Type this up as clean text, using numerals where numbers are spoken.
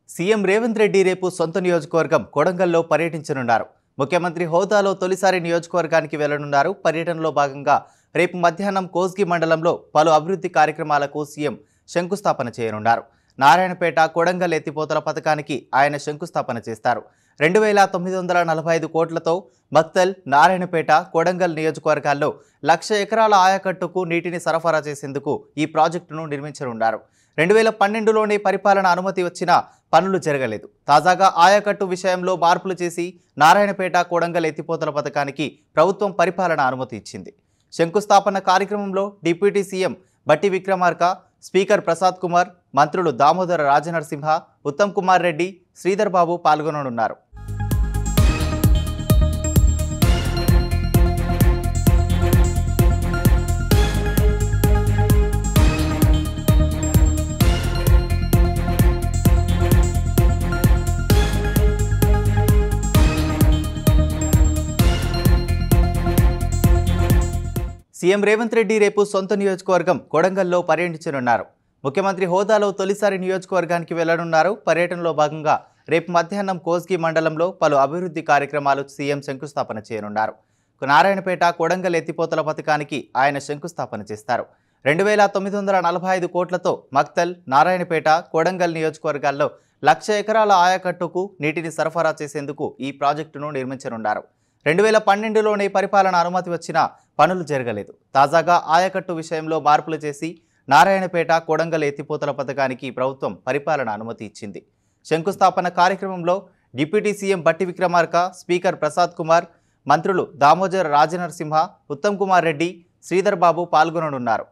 CM Revanth Reddy రేపు సొంత నియోజకవర్గం కొడంగల్లో పర్యటించనున్నారు. ముఖ్యమంత్రి హోదాలో తొలిసారి నియోజకవర్గానికి వెళ్లనున్నారు. పర్యటనలో భాగంగా రేపు మధ్యాహ్నం కోస్గి మండలంలో పలు అభివృద్ధి కార్యక్రమాలకు సీఎం శంకుస్థాపన చేయనున్నారు. నారాయణపేట కొడంగల్ ఎత్తిపోతల పథకానికి ఆయన శంకుస్థాపన చేస్తారు. 2945 కోట్లతో మక్తల్, నారాయణపేట, కొడంగల్ నియోజకవర్గాల్లో 1,00,000 ఎకరాల ఆయకట్టుకు నీటిని సరఫరా చేసేందుకు ఈ ప్రాజెక్టును నిర్మించనున్నారు. 2012లోనే పరిపాలన అనుమతి వచ్చినా పనులు జరగలేదు. తాజాగా ఆయకట్టు విషయంలో మార్పులు చేసి నారాయణపేట, కొడంగల్ ఎత్తిపోతల పథకానికి ప్రభుత్వం పరిపాలన అనుమతి ఇచ్చింది. శంకుస్థాపన కార్యక్రమంలో డిప్యూటీ సీఎం బట్టి విక్రమార్క, స్పీకర్ ప్రసాద్ కుమార్, మంత్రులు దామోదర రాజనరసింహ, ఉత్తమ్ కుమార్ రెడ్డి, శ్రీధర్ బాబు పాల్గొననున్నారు. సీఎం రేవంత్ రెడ్డి రేపు సొంత నియోజకవర్గం కొడంగల్లో పర్యటించనున్నారు. ముఖ్యమంత్రి హోదాలో తొలిసారి నియోజకవర్గానికి వెళ్లనున్నారు. పర్యటనలో భాగంగా రేపు మధ్యాహ్నం కోస్గి మండలంలో పలు అభివృద్ధి కార్యక్రమాలు సీఎం శంకుస్థాపన చేయనున్నారు. నారాయణపేట, కొడంగల్ ఎత్తిపోతల పథకానికి ఆయన శంకుస్థాపన చేస్తారు. 2945 కోట్లతో మక్తల్, నారాయణపేట, కొడంగల్ నియోజకవర్గాల్లో 1,00,000 ఎకరాల ఆయకట్టుకు నీటిని సరఫరా చేసేందుకు ఈ ప్రాజెక్టును నిర్మించనున్నారు. 2012లోనే పరిపాలన అనుమతి వచ్చినా పనులు జరగలేదు. తాజాగా ఆయకట్టు విషయంలో మార్పులు చేసి నారాయణపేట, కొడంగల్ ఎత్తిపోతల పథకానికి ప్రభుత్వం పరిపాలన అనుమతి ఇచ్చింది. శంకుస్థాపన కార్యక్రమంలో డిప్యూటీ సీఎం బట్టి విక్రమార్క, స్పీకర్ ప్రసాద్ కుమార్, మంత్రులు దామోదర రాజనరసింహ, ఉత్తమ్ కుమార్ రెడ్డి, శ్రీధర్ బాబు పాల్గొననున్నారు.